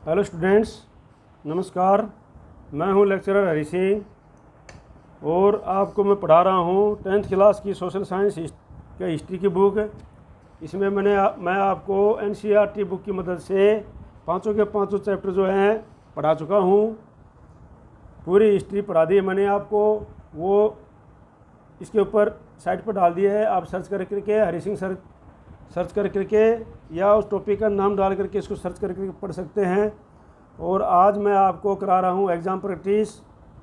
Hello students, नमस्कार। मैं हूं लेक्चरर हरी सिंह और आपको मैं पढ़ा रहा हूं 10th क्लास की सोशल साइंस के हिस्ट्री की बुक। इसमें मैं आपको एनसीईआरटी बुक की मदद से पाँचों के पाँचों चैप्टर जो हैं पढ़ा चुका हूं। पूरी हिस्ट्री पढ़ा दी है मैंने आपको, वो इसके ऊपर साइट पर डाल दिया है। आप सर्च करके हरी सिंह सर्च करके या उस टॉपिक का नाम डाल करके इसको सर्च करके पढ़ सकते हैं। और आज मैं आपको करा रहा हूँ एग्ज़ाम प्रैक्टिस,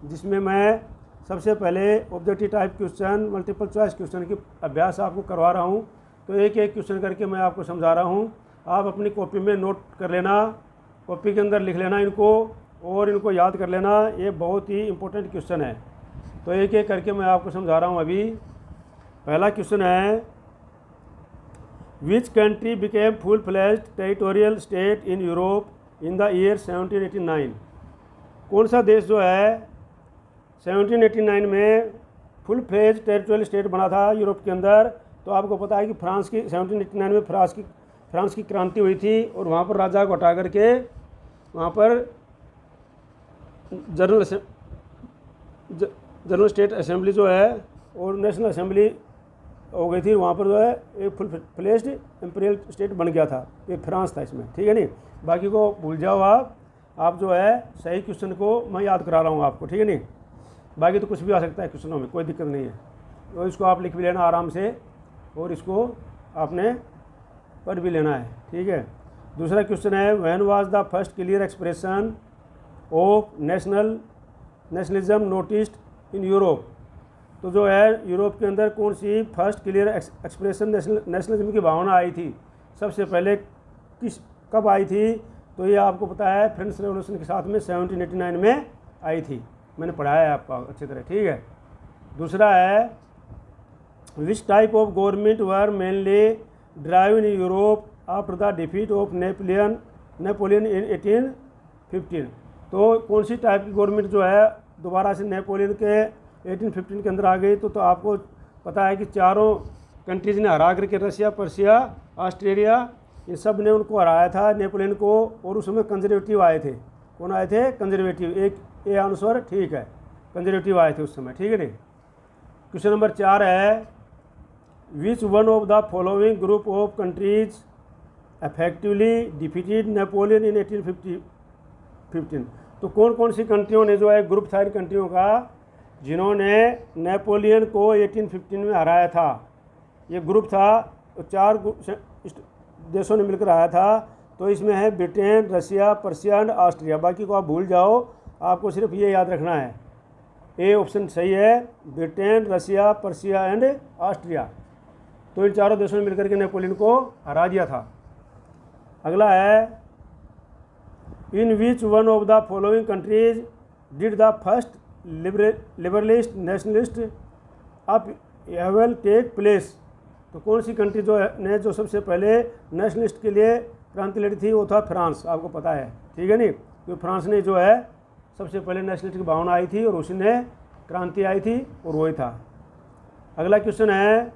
जिसमें मैं सबसे पहले objective type question, multiple choice question की अभ्यास आपको करवा रहा हूँ। तो एक एक क्वेश्चन करके मैं आपको समझा रहा हूँ। आप अपनी कॉपी में नोट कर लेना, कॉपी के अंदर लिख लेना इनको और इनको याद कर लेना। ये बहुत ही इंपॉर्टेंट क्वेश्चन है। तो एक एक करके मैं आपको समझा रहा हूँ। अभी पहला क्वेश्चन है, Which country became full-fledged territorial state in Europe in the year 1789? कौन सा देश जो है 1789 में फुल फ्लेज टेरिटोरियल स्टेट बना था यूरोप के अंदर? तो आपको पता है कि फ्रांस की 1789 में फ्रांस की क्रांति हुई थी और वहाँ पर राजा को हटा करके वहाँ पर जनरल स्टेट असेंबली जो है और नेशनल असेंबली हो गई थी। वहाँ पर जो है एक फुल फ्लेज्ड इम्पीरियल स्टेट बन गया था। ये फ्रांस था इसमें, ठीक है नहीं। बाकी को भूल जाओ आप जो है सही क्वेश्चन को मैं याद करा रहा हूँ आपको, ठीक है नहीं। बाकी तो कुछ भी आ सकता है क्वेश्चनों में, कोई दिक्कत नहीं है। तो इसको आप लिख भी लेना आराम से और इसको आपने पढ़ भी लेना है, ठीक है। दूसरा क्वेश्चन है, when was the first clear expression of nationalism noticed in Europe? तो जो है यूरोप के अंदर कौन सी फर्स्ट क्लियर एक्सप्रेशन नेशनलिज्म की भावना आई थी? सबसे पहले कब आई थी? तो ये आपको पता है फ्रेंच रेवोल्यूशन के साथ में 1789 में आई थी। मैंने पढ़ाया है आपको अच्छी तरह, ठीक है। दूसरा है, which type of government were mainly drive in Europe after the defeat of Napoleon in 1815? तो कौन सी टाइप की गवर्नमेंट जो है दोबारा से नेपोलियन के 1815 के अंदर आ गई? तो आपको पता है कि चारों कंट्रीज़ ने हरा करके, रशिया, पर्शिया, ऑस्ट्रेलिया, इन सब ने उनको हराया था नेपोलियन को। और उस समय कंजर्वेटिव आए थे। कौन आए थे? कंजर्वेटिव। एक ए आंसर ठीक है, कंजर्वेटिव आए थे उस समय, ठीक है नहीं। क्वेश्चन नंबर 4 है, which one of the following group of countries effectively defeated Napoleon in 1815? तो कौन कौन सी कंट्रियों ने जो है ग्रुप था इन कंट्रियों का जिन्होंने नेपोलियन को 1815 में हराया था? ये ग्रुप था, 4 देशों ने मिलकर आया था। तो इसमें है Britain, Russia, Persia and Austria. बाकी को आप भूल जाओ, आपको सिर्फ ये याद रखना है। ए ऑप्शन सही है, Britain, Russia, Persia and Austria. तो इन चारों देशों ने मिलकर के नेपोलियन को हरा दिया था। अगला है, in which one of the following countries did the first liberalist nationalist upheaval take place? तो कौन सी कंट्री ने जो सबसे पहले नेशनलिस्ट के लिए क्रांति लड़ी थी? वो था फ्रांस, आपको पता है, ठीक है नहीं। तो फ्रांस ने जो है सबसे पहले नेशनलिस्ट की भावना आई थी और उसी ने क्रांति आई थी और वही था। अगला क्वेश्चन है,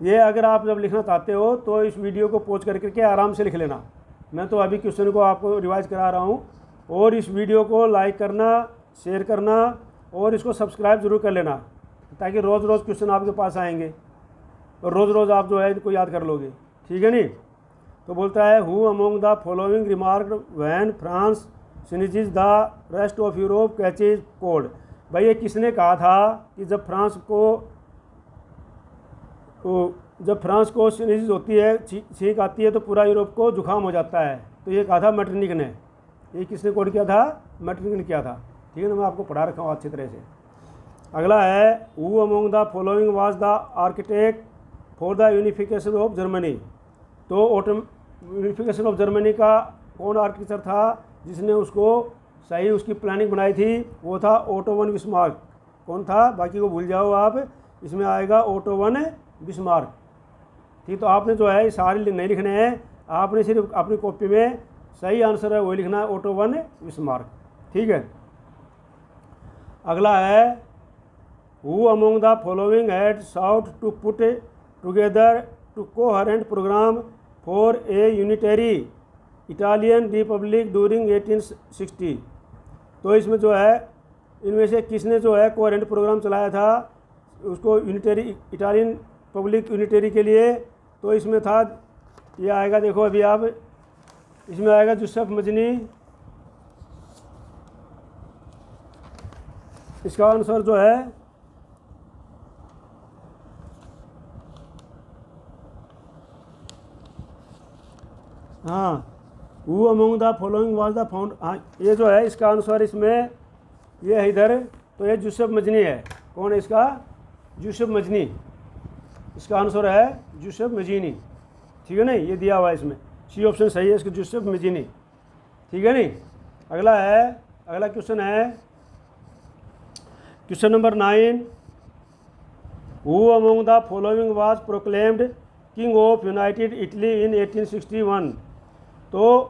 ये अगर आप जब लिखना चाहते हो तो इस वीडियो को पॉज करके आराम से लिख लेना। मैं तो अभी क्वेश्चन को आपको रिवाइज करा रहा हूँ। और इस वीडियो को लाइक करना, शेयर करना और इसको सब्सक्राइब जरूर कर लेना, ताकि रोज़ रोज़ क्वेश्चन आपके पास आएंगे और रोज़ रोज़ आप जो है इनको याद कर लोगे, ठीक है नहीं। तो बोलता है, who among the following remarked when France sneezes the rest of Europe catches cold? भाई ये किसने कहा था कि जब फ्रांस को सीनीजेस होती है, छींक आती है, तो पूरा यूरोप को जुकाम हो जाता है? तो ये कहा था मेटरनिक ने। ये किसने कोड किया था? मेटरनिक ने किया था, ठीक है ना। मैं आपको पढ़ा रखा हूँ अच्छी तरह से। अगला है, who among the following was the architect for the unification of Germany? तो यूनिफिकेशन ऑफ जर्मनी का कौन आर्किटेक्चर था जिसने उसकी प्लानिंग बनाई थी? वो था ओटो वन बिस्मार्क। कौन था? बाकी को भूल जाओ आप, इसमें आएगा ओटो वन बिस्मार्क, ठीक। तो आपने जो है सारे नहीं लिखने हैं, आपने सिर्फ अपनी कॉपी में सही आंसर है वही लिखना है, ओटो वन बिस्मार्क, ठीक है। अगला है, who among the following had sought to put together to coherent programme for a unitary Italian republic during 1860। तो इसमें जो है इनमें से किसने जो है कोहेरेंट प्रोग्राम चलाया था उसको यूनिटरी इटालियन पब्लिक यूनिटरी के लिए? तो इसमें था, ये आएगा, देखो अभी आप, इसमें आएगा जुसेफ मजनी। इसका आंसर जो है हाँ, who among the following was the found, हाँ ये जो है इसका आंसर इसमें ये है इधर, तो ये जुसेफ मजनी है। कौन है इसका? जुसेफ मजनी। इसका आंसर है जुसेफ मजीनी, ठीक है नहीं, ये दिया हुआ है इसमें, सी ऑप्शन सही है इसका, जुसेफ मजीनी, ठीक है नहीं। अगला क्वेश्चन है question number 9। Who among the following was proclaimed king of united Italy इन 1861। तो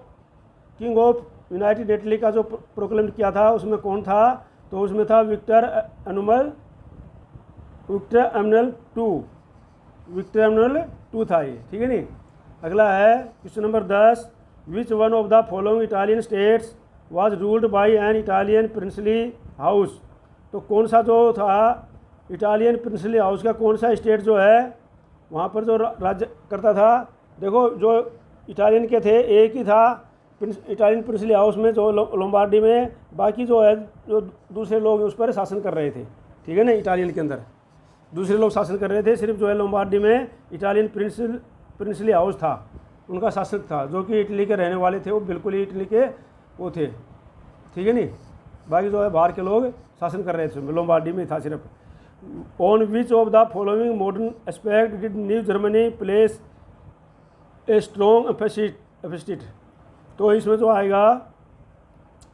किंग ऑफ यूनाइटेड इटली का जो प्रोक्लेम किया था उसमें कौन था? तो उसमें था विक्टर एमनुअल टू था ये, ठीक है नहीं। अगला है question number 10। Which one of the following Italian states was ruled by an Italian princely house. तो कौन सा जो था इटालियन प्रिंसली हाउस का कौन सा स्टेट जो है वहाँ पर जो राज्य करता था? देखो जो इटालियन के थे एक ही था इटालियन प्रिंसली हाउस में जो लोम्बार्डी में, बाकी जो है जो दूसरे लोग उस पर शासन कर रहे थे, ठीक है ना। इटालियन के अंदर दूसरे लोग शासन कर रहे थे, सिर्फ जो है लोम्बार्डी में इटालियन प्रिंसली हाउस था, उनका शासक था, जो कि इटली के रहने वाले थे, वो बिल्कुल ही इटली के वो थे, ठीक है नहीं। बाकी जो है बाहर के लोग शासन कर रहे थे, लोम्बार्डी में था सिर्फ। On which of the following modern aspect did new Germany place a strong emphasis. तो इसमें जो आएगा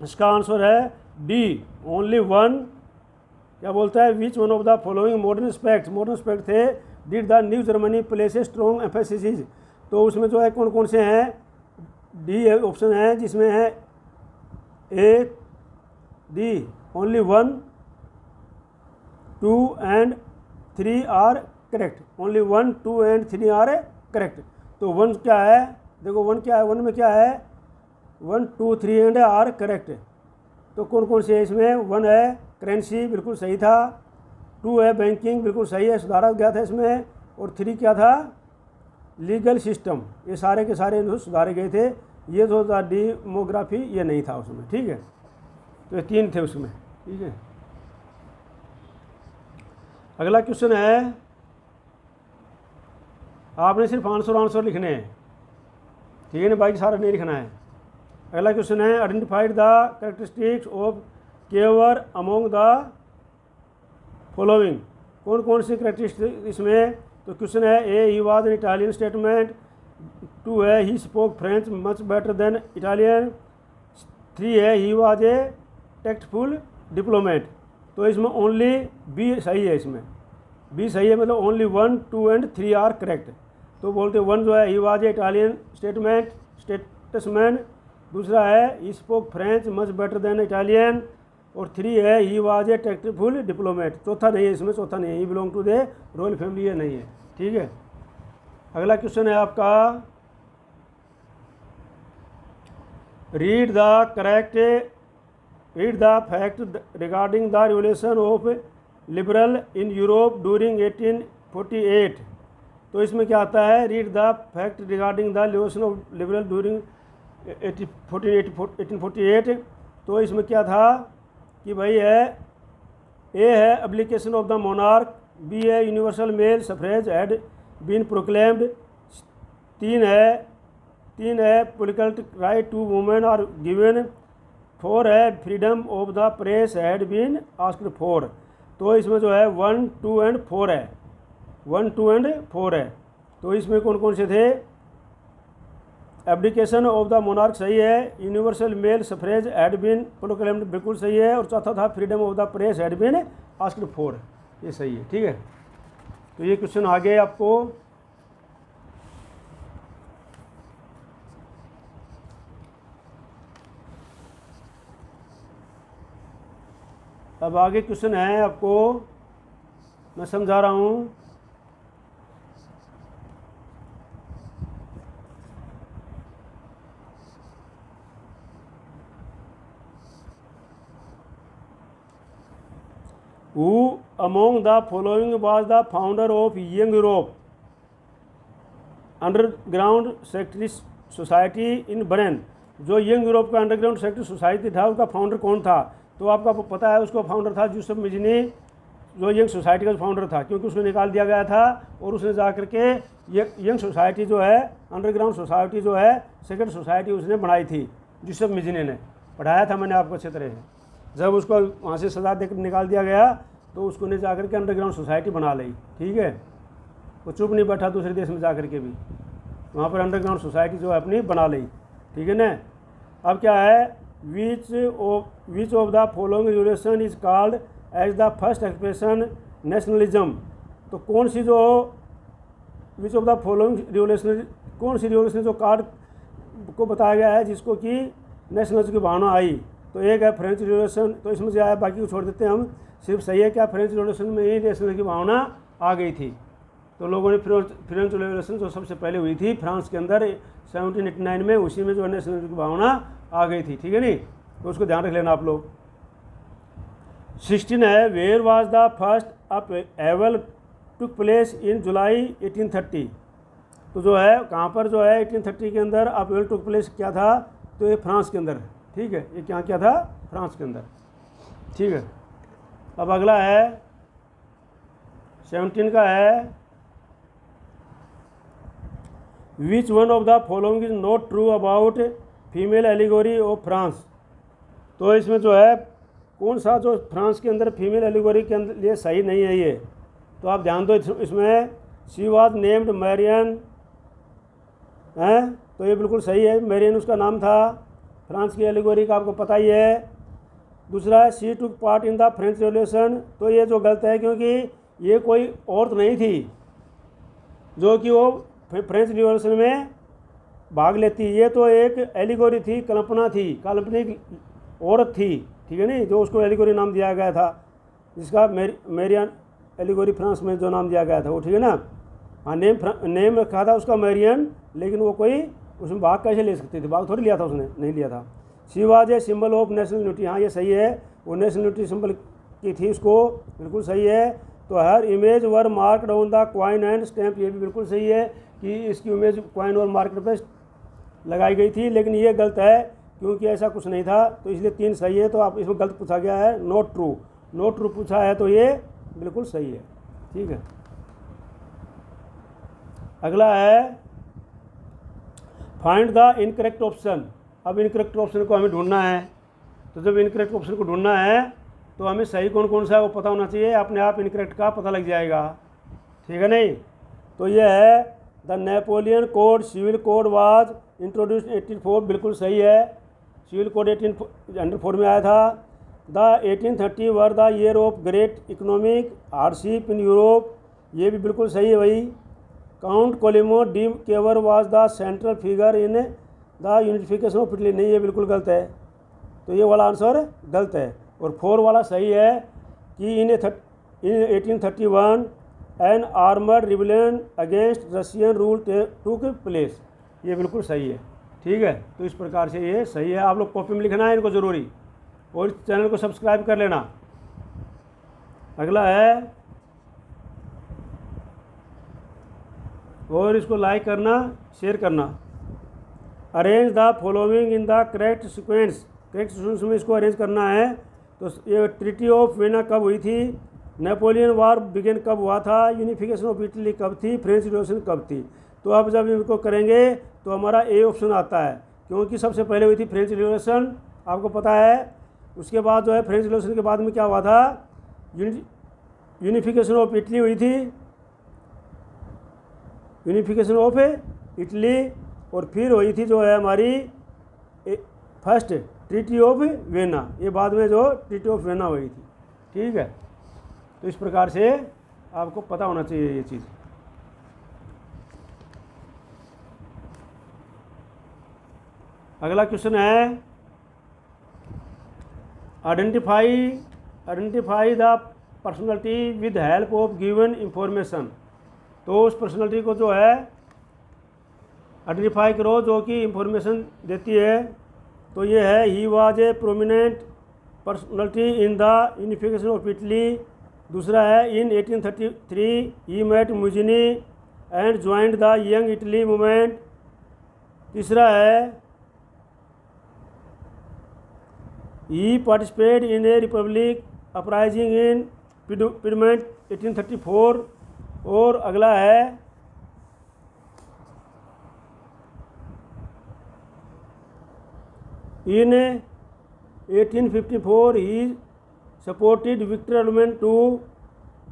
इसका आंसर है डी, ओनली वन। क्या बोलता है? Which one of the following modern aspect थे did the new Germany place a strong emphasis. तो उसमें जो है कौन कौन से हैं? डी ऑप्शन है जिसमें है A D, only 1, 2 and 3 are correct. Only 1, 2 and 3 are correct. तो 1 क्या है? देखो 1 क्या है? 1 में क्या है? 1, 2, 3 एंड आर करेक्ट। तो कौन कौन से है इसमें? 1 है करेंसी, बिल्कुल सही था। 2 है बैंकिंग, बिल्कुल सही है, सुधारा गया था इसमें। और 3 क्या था? Legal system. ये सारे के सारे सुधारे गए थे। ये जो था डेमोग्राफी, ये नहीं था उसमें, ठीक है। तो ये 3 थे उसमें, ठीक है। अगला क्वेश्चन है, आपने सिर्फ आंसर लिखने हैं, ठीक है ना, बाकी सारा नहीं लिखना है। अगला क्वेश्चन है, identified the characteristics of Cavour among the following. कौन कौन सी कैरेक्टरिस्टिक इसमें? तो क्वेश्चन है, A he was an Italian statement, 2 है he spoke French much better than Italian, 3 है he was a tactful diplomat. तो इसमें ओनली बी सही है, इसमें बी सही है, मतलब ओनली 1, 2 एंड 3 आर करेक्ट। तो बोलते 1 जो है he was a Italian statesman, दूसरा है he spoke French much better than Italian, और 3 है he was a tactful diplomat. चौथा नहीं है इसमें, चौथा नहीं है, he belong to the royal family, ये नहीं है, ठीक है। अगला क्वेश्चन है आपका, read the fact regarding the revolution of liberal in Europe during 1848। तो इसमें क्या आता है? Read the fact regarding the revolution of liberal during 1848। तो इसमें क्या था कि भाई है, ए है application of the monarch, B है universal male suffrage had been proclaimed, 3 है political right to women are given, 4 है freedom of the press had been asked for. तो इसमें जो है 1, 2 एंड 4 है, 1, 2 एंड 4 है। तो इसमें कौन कौन से थे? एब्डिकेशन ऑफ द मोनार्क सही है, universal male suffrage had been proclaimed बिल्कुल सही है, और चौथा था freedom of the press had been asked for, ये सही है, ठीक है। तो ये क्वेश्चन आगे आपको अब आगे क्वेश्चन है आपको मैं समझा रहा हूँ। Who among the following was the founder of young Europe underground secretary society in Bahrain. जो यंग यूरोप का अंडरग्राउंड सेक्रेटरी सोसाइटी था उसका फाउंडर कौन था? तो आपका पता है उसको फाउंडर था यूसुफ मिजनी, जो यंग सोसाइटी का फाउंडर था, क्योंकि उसको निकाल दिया गया था और उसने जा करके यंग सोसाइटी जो है, अंडरग्राउंड सोसाइटी जो है, सेक्रेटरी सोसाइटी उसने बनाई थी, यूसुफ मिजनी ने। पढ़ाया था मैंने आपको अच्छे तरह से। जब उसको वहाँ से सजा देकर निकाल दिया गया तो उसको ने जा करके अंडरग्राउंड सोसाइटी बना ली। ठीक है, वो चुप नहीं बैठा दूसरे देश में जा करके भी, वहाँ पर अंडरग्राउंड सोसाइटी जो है अपनी बना ली। ठीक है ना। अब क्या है, which of the following revolution is called as the first expression nationalism. तो कौन सी जो which of the following revolution, कौन सी रिवोल्यूशन जो कार्ड को बताया गया है जिसको कि नेशनलिज्म की भावना आई? तो एक है फ्रेंच रिवोल्यूशन, तो इसमें से आया, बाकी को छोड़ देते हैं हम। सिर्फ सही है क्या फ्रेंच रिवोल्यूशन में ही नेशनलिज्म की भावना आ गई थी? तो लोगों ने फ्रेंच रिवोल्यूशन जो सबसे पहले हुई थी फ्रांस के अंदर 1789 में, उसी में जो है नेशनलिज्म की भावना आ गई थी। ठीक है नहीं, तो उसको ध्यान रख लेना आप लोग। 16 है, where was the first upheaval took place in July 1830। तो जो है कहाँ पर जो है 1830 के अंदर अपेल टुक प्लेस क्या था? तो ये फ्रांस के अंदर। ठीक है, ये क्या था? फ्रांस के अंदर। ठीक है, अब अगला है 17 का है, which one of the following is not true about female allegory of France. तो इसमें जो है कौन सा जो फ्रांस के अंदर फीमेल एलिगोरी के अंदर लिए सही नहीं है ये? तो आप ध्यान दो इसमें, शी वाज नेम्ड मैरियन है, तो ये बिल्कुल सही है, मैरियन उसका नाम था। फ्रांस की एलिगोरी का आपको पता ही है। दूसरा है, she took part in the French revolution. तो ये जो गलत है, क्योंकि ये कोई औरत नहीं थी जो कि वो फ्रेंच रिवॉल्यूशन में भाग लेती। ये तो एक एलिगोरी थी, कल्पना थी, काल्पनिक औरत थी। ठीक है नहीं, जो उसको एलिगोरी नाम दिया गया था, जिसका मैरियन एलिगोरी फ्रांस में जो नाम दिया गया था वो। ठीक है ना। हाँ, नेम रखा था उसका मैरियन, लेकिन वो कोई उसमें भाग कैसे ले सकती थी? भाग थोड़ी लिया था उसने, नहीं लिया था। She was a symbol of national unity. हाँ, ये सही है, वो नेशनल यूनिटी सिंबल की थी, उसको बिल्कुल सही है। तो हर image were marked on the coin and stamp, ये भी बिल्कुल सही है कि इसकी इमेज कॉइन और मार्केट पे लगाई गई थी, लेकिन ये गलत है क्योंकि ऐसा कुछ नहीं था। तो इसलिए 3 सही है। तो आप इसमें गलत पूछा गया है, नॉट ट्रू। नॉट ट्रू पूछा है तो ये बिल्कुल सही है। ठीक है, अगला है, फाइंड द इनकरेक्ट ऑप्शन। अब इनकरेक्ट ऑप्शन को हमें ढूंढना है। तो जब इनकरेक्ट ऑप्शन को ढूंढना है तो हमें सही कौन कौन सा है वो पता होना चाहिए, अपने आप इनकरेक्ट का पता लग जाएगा। ठीक है नहीं। तो ये है, the Napoleon code civil code was introduced 1804, बिल्कुल सही है, सिविल कोड 1804 में आया था। The 1830 were the year of great economic hardship in Europe, ये भी बिल्कुल सही है भाई। काउंट कोलिमो de Cavour was the central figure in the unification of Italy, नहीं ये बिल्कुल गलत है। तो ये वाला आंसर गलत है। और 4 वाला सही है कि in 1831 an armoured rebellion against Russian rule took place, ये बिल्कुल सही है। ठीक है, तो इस प्रकार से ये सही है। आप लोग कॉपी में लिखना है इनको ज़रूरी, और इस चैनल को सब्सक्राइब कर लेना। अगला है, और इसको लाइक करना, शेयर करना। Arrange the following in the correct sequence, correct sequence में इसको अरेंज करना है। तो ये ट्रीटी ऑफ वेना कब हुई थी? नेपोलियन वार बिगिन कब हुआ था? यूनिफिकेशन ऑफ इटली कब थी? फ्रेंच रिवॉल्यूशन कब थी? तो अब जब इनको करेंगे तो हमारा ए ऑप्शन आता है, क्योंकि सबसे पहले हुई थी फ्रेंच रिवॉल्यूशन, आपको पता है। उसके बाद जो है फ्रेंच रिवॉल्यूशन के बाद में क्या हुआ था? यूनिफिकेशन ऑफ इटली हुई थी, यूनिफिकेशन ऑफ इटली, और फिर हुई थी जो है हमारी फर्स्ट ट्रीटी ऑफ वेना, ये बाद में जो ट्रीटी ऑफ वेना हुई थी। ठीक है, तो इस प्रकार से आपको पता होना चाहिए ये चीज़। अगला क्वेश्चन है, identify the personality with help of given information. तो उस पर्सनैलिटी को जो है आइडेंटिफाई करो जो कि इंफॉर्मेशन देती है। तो ये है, he was a prominent personality in the unification of Italy, दूसरा है in 1833 he met Mazzini and joined the Young Italy movement. तीसरा है he participate in a republic uprising in Piedmont 1834। और अगला है इन 1854 ही सपोर्टेड विक्टर एलिमेंट two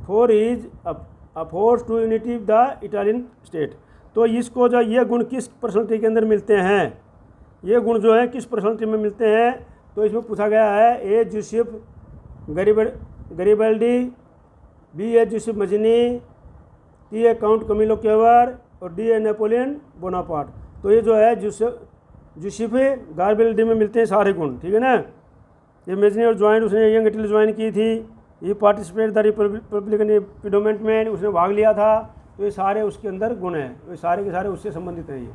for his efforts to unity the Italian state. तो इसको जो ये गुण किस पर्सनैलिटी के अंदर मिलते हैं, ये गुण जो है किस पर्सनैलिटी में मिलते हैं, तो इसमें पूछा गया है A Joseph Garibaldi, B a Joseph Mazzini, T a count Camillo Cavour और डी ए नेपोलियन बोनापार्ट। तो ये जो है जोसेफ गारिबल्डी में मिलते हैं सारे गुण, ठीक है ना। ये मजनी और ज्वाइन उसने यंग इटली ज्वाइन की थी, ये पार्टिसिपेट द रिपब्लिकन पिडोमेंट में उसने भाग लिया था। तो ये सारे उसके अंदर गुण हैं, ये सारे के सारे उससे संबंधित हैं ये,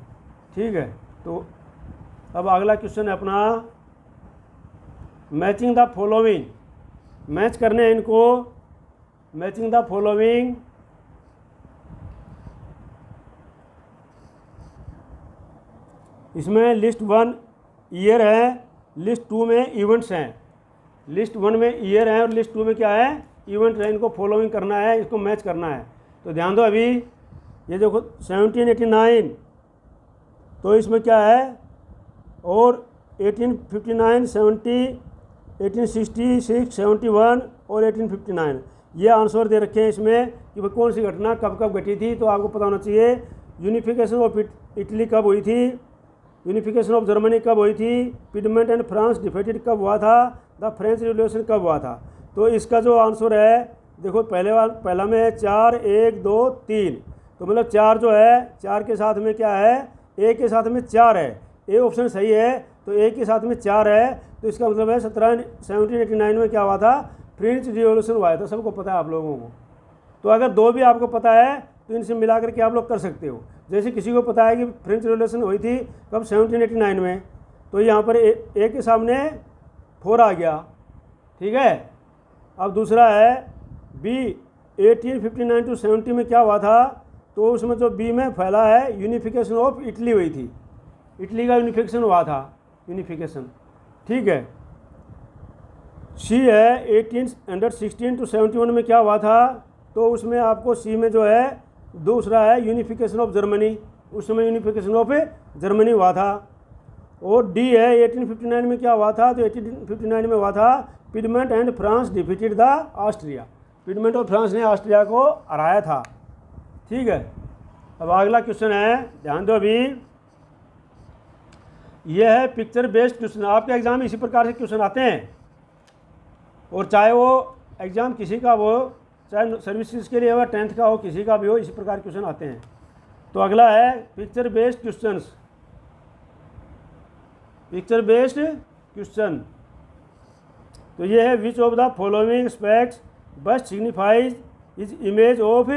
ठीक है। तो अब अगला क्वेश्चन है अपना मैचिंग द फॉलोइंग, मैच करने हैं इनको। मैचिंग द फॉलोइंग, इसमें लिस्ट 1 ईयर है, लिस्ट 2 में इवेंट्स हैं। लिस्ट 1 में ईयर है और लिस्ट 2 में क्या है, इवेंट है। इनको फॉलोइंग करना है, इसको मैच करना है। तो ध्यान दो, अभी ये देखो 1789, तो इसमें क्या है, और 1859, 70, 1866, 71 और 1859 ये आंसर दे रखे हैं इसमें कि भाई कौन सी घटना कब कब घटी थी। तो आपको पता होना चाहिए यूनिफिकेशन ऑफ इटली कब हुई थी, यूनिफिकेशन ऑफ जर्मनी कब हुई थी, पिडमेंट एंड फ्रांस डिफीटेड कब हुआ था, द फ्रेंच रिवॉल्यूशन कब हुआ था। तो इसका जो आंसर है देखो पहला में है 4, 1, 2, 3। तो मतलब 4 जो है 4 के साथ में क्या है, ए के साथ में 4 है, ए ऑप्शन सही है। तो ए के साथ में 4 है, तो इसका मतलब है 1789 में क्या हुआ था, फ्रेंच रिवॉल्यूशन हुआ था। सबको पता है आप लोगों को। तो अगर 2 भी आपको पता है तो इनसे मिला करके आप लोग कर सकते हो। जैसे किसी को पता है कि फ्रेंच रिवॉल्यूशन हुई थी कब, 1789 में, तो यहाँ पर ए के सामने 4 आ गया, ठीक है। अब दूसरा है बी, 1859 to 70 में क्या हुआ था, तो उसमें जो बी में फैला है यूनिफिकेशन ऑफ इटली हुई थी, इटली का यूनिफिकेशन हुआ था, यूनिफिकेशन, ठीक है। सी है 1816 to 71 में क्या हुआ था, तो उसमें आपको सी में जो है दूसरा है यूनिफिकेशन ऑफ जर्मनी, उस समय यूनिफिकेशन ऑफ जर्मनी हुआ था। और डी है 1859 में क्या हुआ था, तो 1859 में हुआ था Piedmont and France defeated the Austria, Piedmont और फ्रांस ने ऑस्ट्रिया को हराया था, ठीक है। अब अगला क्वेश्चन है, ध्यान दो अभी, यह है पिक्चर बेस्ड क्वेश्चन। आपके एग्जाम में इसी प्रकार से क्वेश्चन आते हैं, और चाहे वो एग्ज़ाम किसी का हो, चाहे सर्विसेज के लिए हो, 10th का हो, किसी का भी हो, इसी प्रकार क्वेश्चन आते हैं। तो अगला है picture based questions, picture based question. तो ये है which of the following aspects best signifies is image of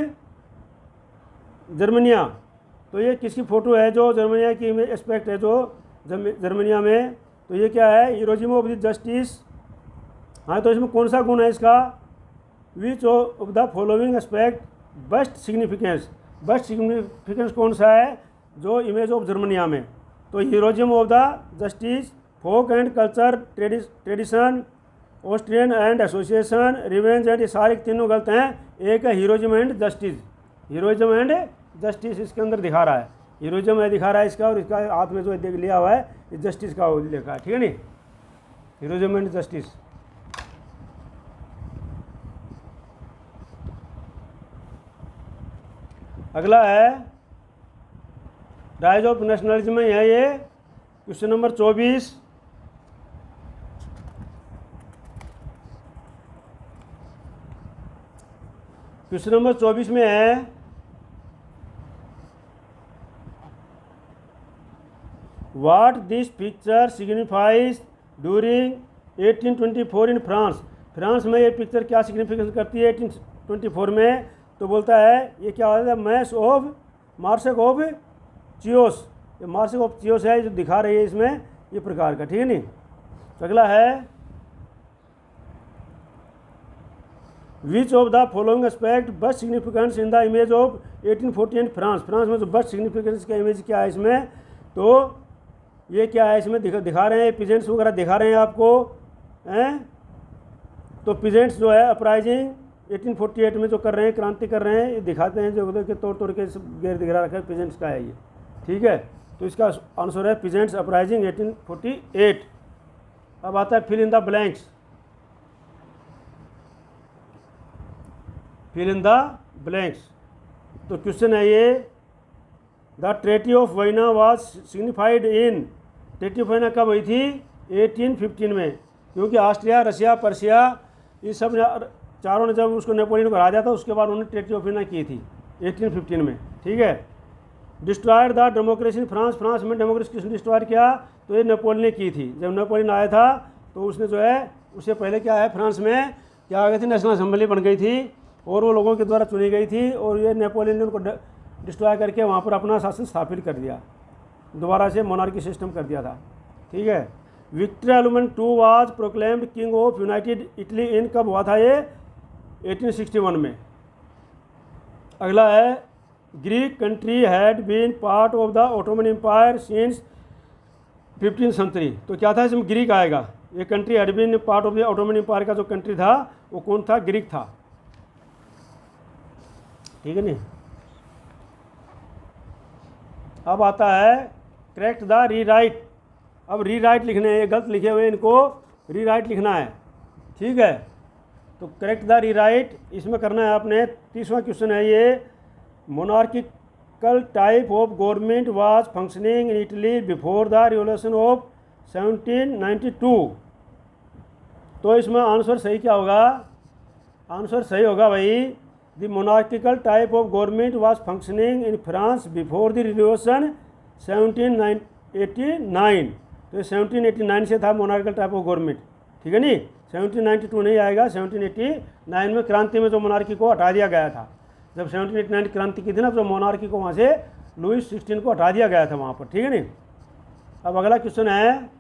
Germania. तो ये किसकी फ़ोटो है जो जर्मनिया की इमेज एस्पेक्ट है जो जर्मनिया में, तो ये क्या है, हीरोइज्म ऑफ द जस्टिस। हाँ, तो इसमें कौन सा गुण है इसका, which of the following aspect best significance, best significance कौन सा है जो इमेज ऑफ जर्मनिया में, तो heroism of the justice, folk and culture, tradition, Austrian and association, revenge and, ये सारे तीनों गलत हैं। एक है heroism and justice, heroism and justice इसके अंदर दिखा रहा है, हीरोइज्म है दिखा रहा है इसका, और इसका हाथ में जो देख लिया हुआ है ये जस्टिस का लिखा है, ठीक है नहीं, हीरोइज्म एंड जस्टिस। अगला है राइज ऑफ नेशनलिज्म में है ये क्वेश्चन नंबर 24। क्वेश्चन नंबर 24 में है what this picture signifies during 1824 in France. France में ये पिक्चर क्या सिग्निफिकेंस करती है 1824 में, तो बोलता है ये क्या होता है, मार्शक ऑफ चियोस, ये मार्शक ऑफ चियोस है जो दिखा रही है इसमें ये प्रकार का, ठीक है नहीं। अगला है which of the following aspect bust significance in the image of 1848 France. France में जो बस्ट सिग्निफिकेंस का इमेज क्या है इसमें, तो ये क्या है इसमें दिखा रहे हैं, पिजेंट्स वगैरह दिखा रहे हैं आपको हैं। तो पिजेंट्स जो है अपराइजिंग 1848 में जो कर रहे हैं, क्रांति कर रहे हैं, ये दिखाते हैं जो के तौर के गैर दिखा रखा है पिजेंट्स का है ये, ठीक है। तो इसका आंसर है पिजेंट्स अपराइजिंग 1848। अब आता है fill in the blanks. Fill in the blanks, तो क्वेश्चन है ये, the treaty of Vienna was signified in. Treaty of Vienna कब हुई थी? 1815 में, क्योंकि ऑस्ट्रिया, रशिया, पर्शिया ये सब चारों ने जब उसको नेपोलियन को हरा दिया था उसके बाद उन्होंने ट्रेटी ऑफ वाइना की थी 1815 में, ठीक है। Destroyed the democracy in France. France में डेमोक्रेसी किसने डिस्ट्रॉयड किया? तो ये नेपोलियन ने की थी। जब नेपोलियन आया था तो उसने जो है, उससे पहले क्या है, फ्रांस में क्या आ गई थी, नेशनल असेंबली बन गई थी और वो लोगों के द्वारा चुनी गई थी, और ये नेपोलियन ने उनको डिस्ट्रॉय करके वहाँ पर अपना शासन स्थापित कर दिया, दोबारा से मोनार्की सिस्टम कर दिया था, ठीक है। विक्टर एलुमन II was proclaimed king of united Italy in, कब हुआ था ये? 1861 में। अगला है, Greek country had been part of the Ottoman empire since 15th century. तो क्या था इसमें? ग्रीक आएगा। ये country had been part of the Ottoman empire का जो कंट्री था वो कौन था? ग्रीक था, ठीक है नहीं। अब आता है करेक्ट द रीराइट। अब रीराइट लिखने हैं, ये गलत लिखे हुए, इनको रीराइट लिखना है, ठीक है। तो करेक्ट द रीराइट इसमें करना है आपने। 30वां क्वेश्चन है ये, monarchical type of government was functioning in Italy before the revolution of 1792। तो इसमें आंसर सही क्या होगा? आंसर सही होगा भाई, the monarchical type of government was functioning in France before the revolution 1789। तो 1789 से था मोनार्किकल टाइप ऑफ गवर्नमेंट, ठीक है नहीं। 1792 नहीं आएगा, 1789 में क्रांति में जो मोनार्की को हटा दिया गया था, जब 1789 क्रांति की थी ना, तो मोनार्की को वहाँ से लुईस 16 को हटा दिया गया था वहाँ पर, ठीक है नहीं। अब अगला क्वेश्चन है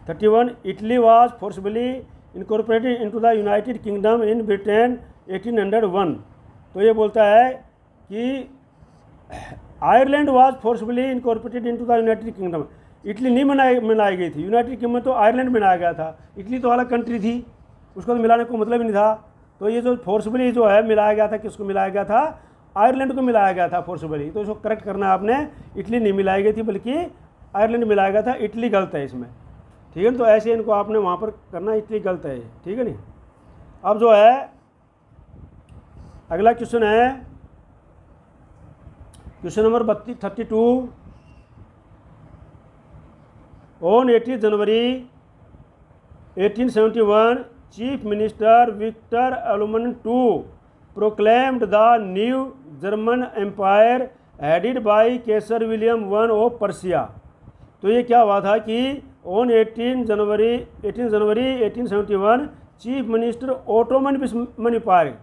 31, Italy was forcibly incorporated into the United kingdom in Britain 1801। तो ये बोलता है कि Ireland was forcibly incorporated into the United kingdom. Italy नहीं मिलाई गई थी, यूनाइटेड किंगडम तो आयरलैंड बनाया गया था, इटली तो अलग कंट्री थी, उसको तो मिलाने को मतलब ही नहीं था। तो ये जो फोर्सबली जो है मिलाया गया था, किसको मिलाया गया था? आयरलैंड को मिलाया गया था फोर्सबली। तो इसको करेक्ट करना है आपने, इटली नहीं मिलाई गई थी बल्कि आयरलैंड मिलाया गया था, इटली गलत है इसमें, ठीक है। तो ऐसे इनको आपने वहाँ पर करना, इटली गलत है, ठीक है नहीं। अब जो है अगला क्वेश्चन है question number 32। On 18 January 1871 chief minister Victor एलुमन II proclaimed the new German empire headed by Kaiser William I of Persia. तो ये क्या हुआ था कि on 18 January 1871 chief minister Ottoman empire,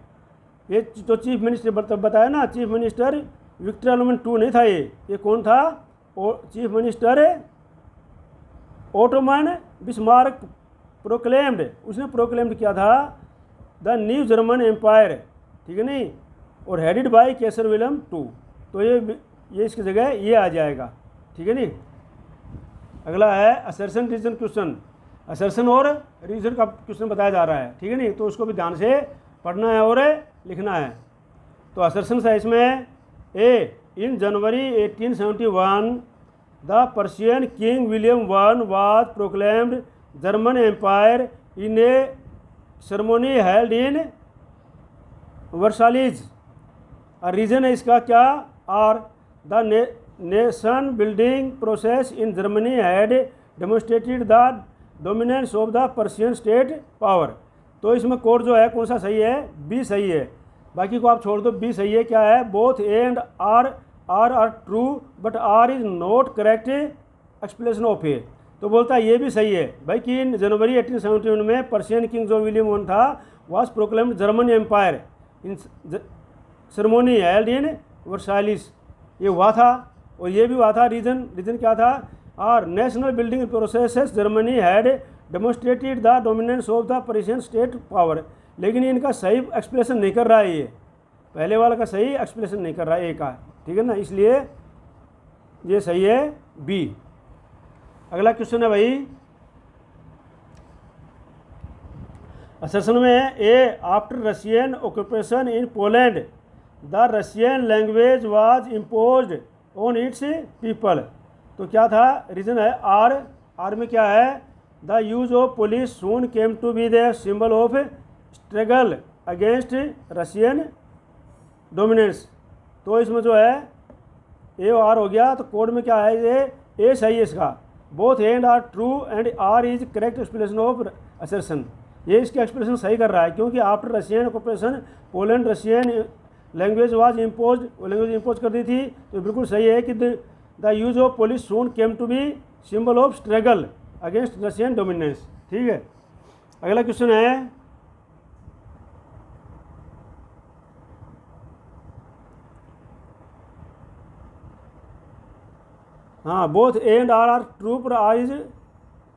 ये तो चीफ मिनिस्टर बताया ना, चीफ मिनिस्टर विक्टर एलुमन II नहीं था, ये कौन था? Chief minister Ottoman Bismarck proclaimed, उसने प्रोक्लेम्ड किया था द न्यू जर्मन एम्पायर, ठीक है नहीं, और headed by Kaiser William II। तो ये इसकी जगह ये आ जाएगा, ठीक है नहीं। अगला है असर्शन रीजन क्वेश्चन। असर्शन और रीजन का क्वेश्चन बताया जा रहा है, ठीक है नहीं। तो उसको भी ध्यान से पढ़ना है और लिखना है। तो असर्शन है इसमें, A in January 1871 the Persian king William I was proclaimed German empire in a ceremony held in Versailles. Reason है इसका क्या? R the nation building process in Germany had demonstrated the dominance of the Persian state power. तो इसमें code जो है कौन सा सही है? बी सही है, बाकी को आप छोड़ दो, बी सही है। क्या है? Both A and R are true but R is not correct explanation of A. तो बोलता है ये भी सही है भाई कि इन जनवरी 1871 में पर्शियन किंग जो विलियम I था was proclaimed German empire in ceremony held in Versailles, ये हुआ था और ये भी हुआ था। रीजन क्या था? R national building process Germany had demonstrated the dominance of the Persian state power. लेकिन इनका सही एक्सप्लेनेशन नहीं कर रहा है, ये पहले वाला का सही एक्सप्लेनेशन नहीं कर रहा है ए का, ठीक है ना, इसलिए ये सही है बी। अगला क्वेश्चन है भाई, असर्शन में A after Russian occupation in Poland the Russian language was imposed on its people. तो क्या था, रीजन है आर में क्या है, the use of police soon came to be the symbol of struggle against Russian dominance. तो इसमें जो है ए और आर हो गया, तो कोड में क्या है, ये ए सही है इसका, both and R true and R is correct explanation of assertion. ये इसका एक्सप्रेशन सही कर रहा है, क्योंकि after Russian occupation Poland Russian language was impose, language impose कर दी थी, तो बिल्कुल सही है कि the use of police soon came to be symbol of struggle against Russian dominance. ठीक है, अगला क्वेश्चन है, हाँ both A and R true पर R is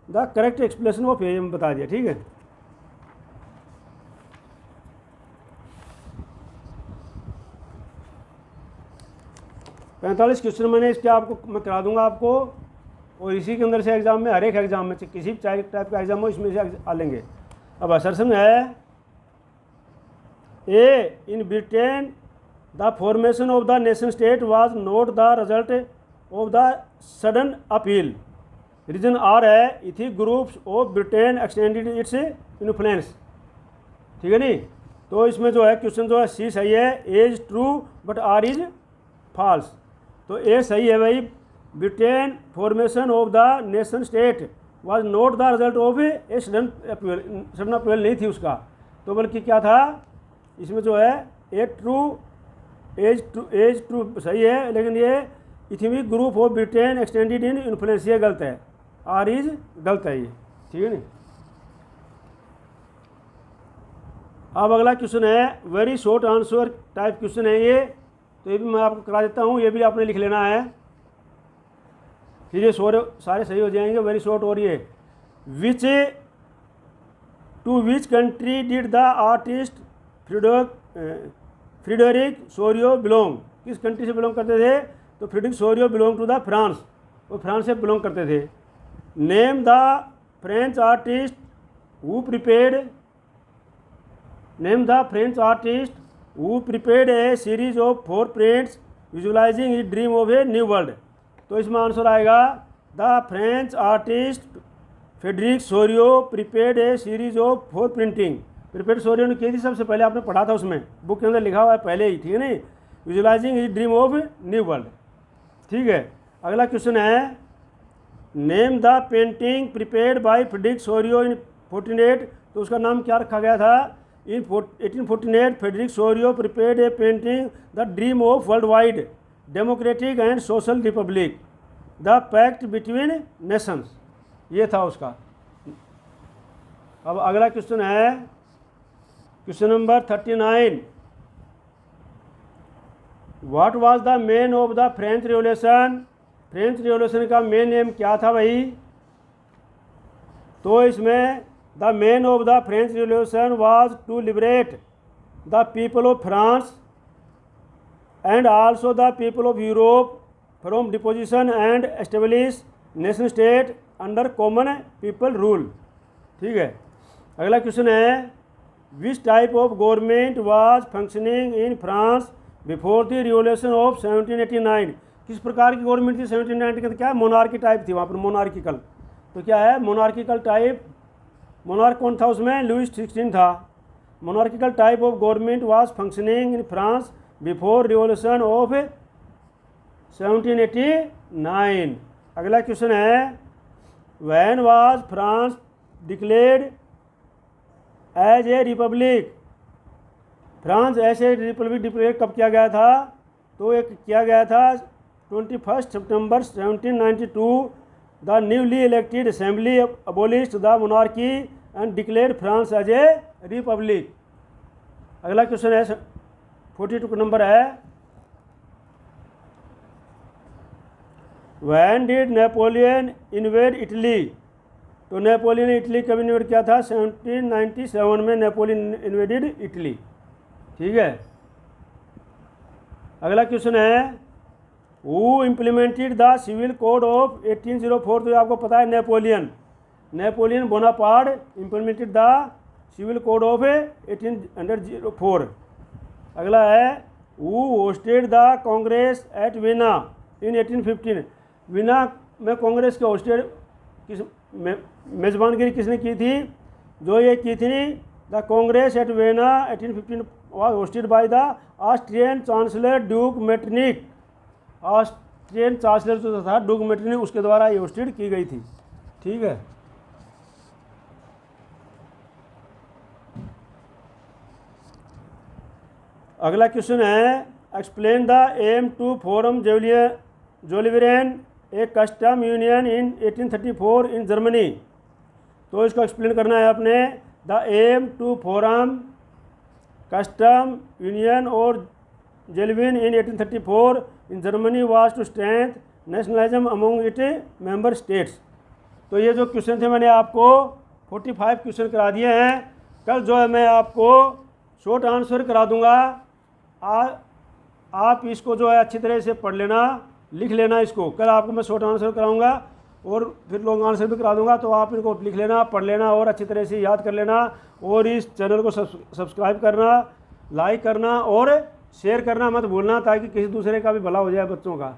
the correct explanation of ए बता दिया। ठीक है, पैंतालीस क्वेश्चन मैंने इसके आपको मैं करा दूंगा आपको, और इसी के अंदर से एग्जाम में, हर एक एग्जाम में किसी भी टाइप का एग्जाम हो इसमें से आ लेंगे। अब असर्शन है, A in Britain the formation of the nation state was not the result of the sudden appeal. Reason R है, ethic groups of Britain extended its influence. ठीक है नी, तो इसमें जो है क्वेश्चन जो है सी सही है, A is true but R is false. तो ए सही है भाई, Britain formation of the nation state was not the result of a sudden appeal नहीं थी उसका, तो बल्कि क्या था इसमें जो है ए ट्रू, एज ट्रू सही है, लेकिन ये ethnic group of Britain extended in influence ये गलत है, आर इज गलत है ये। ठीक है नी, अब अगला क्वेश्चन है, very short answer type question है ये, तो ये भी मैं आपको करा देता हूँ, ये भी आपने लिख लेना है, फिर ये सारे सही हो जाएंगे। वेरी शॉर्ट हो रही है, which to which country did the artist Frederic Sorrieu belong. किस कंट्री से बिलोंग करते थे, तो Frederic Sorrieu belong to the France, वो फ्रांस से बिलोंग करते थे। Name the French artist who prepared, name the French artist who prepared a series of 4 prints visualizing his dream of a new world। तो इसमें answer आएगा, the French artist Frederick Sorio prepared A series of 4 printing. Prepared Sorio ने की थी सबसे पहले, आपने पढ़ा था उसमें, बुक के अंदर लिखा हुआ है पहले ही, ठीक है नहीं, visualizing his dream of new world. ठीक है, अगला क्वेश्चन है, name the painting prepared by Frederic Sorrieu in 1408। तो उसका नाम क्या रखा गया था, In 1848, Frederick Sorio prepared a painting, The Dream of Worldwide Democratic and Social Republic, The Pact Between Nations। ये था उसका। अब अगला क्वेश्चन है, question number 39, What was the main of the French Revolution। French revolution का main name क्या था भाई, तो इसमें The main of the French Revolution was to liberate the people of France and also the people of Europe from deposition and establish nation state under common people rule। ठीक है, अगला question है, which type of government was functioning in France before the revolution of 1789। किस प्रकार की government थी 1789 के, क्या मोनार्की टाइप थी वहाँ पर, मोनार्किकल। तो क्या है मोनार्किकल टाइप, मोनार्क कौन था उसमें, लुइस 16 था। Monarchical type of government was functioning in France before revolution of 1789। अगला क्वेश्चन है, when was France declared as a republic. France ऐसे रिपब्लिक डिक्लेयर कब किया गया था, तो एक किया गया था 21 सितंबर 1792। The newly elected assembly abolished the monarchy and declared France as a republic। अगला क्वेश्चन है 42 नंबर है, When did Napoleon invade Italy। तो नेपोलियन ने इटली कब इन्वेड किया था? 1797 में नेपोलियन इन्वेडेड इटली। ठीक है, अगला क्वेश्चन है who implemented the civil code of 1804। तो आपको पता है Napoleon Bonaparte implemented the civil code of 1804। अगला है who hosted the Congress at Vienna in 1815। Vienna में कांग्रेस के होस्टेड किस मेज़बानगिरी किसने की थी? जो ये की थी the Congress at Vienna 1815 was hosted by the Austrian chancellor Duke Metternich. Austrian chancellor जो था ड्यूक मेटरनिक, उसके द्वारा ये होस्टेड की गई थी। ठीक है, अगला क्वेश्चन है explain the aim to form Zollverein a custom union in 1834 in Germany. तो इसको एक्सप्लेन करना है आपने। The aim to form custom union और Zollverein in 1834 in Germany was to strength nationalism among it member states. तो ये जो question थे मैंने आपको 45 क्वेश्चन करा दिए हैं। कल जो है मैं आपको शॉर्ट आंसर करा दूंगा। आप इसको जो है अच्छी तरह से पढ़ लेना, लिख लेना इसको। कल आपको मैं शॉर्ट आंसर कराऊंगा और फिर लॉन्ग आंसर भी करा दूंगा। तो आप इनको लिख लेना, पढ़ लेना और अच्छी तरह से याद कर लेना। और इस चैनल को सब्सक्राइब करना, लाइक करना और शेयर करना मत भूलना, ताकि किसी दूसरे का भी भला हो जाए बच्चों का।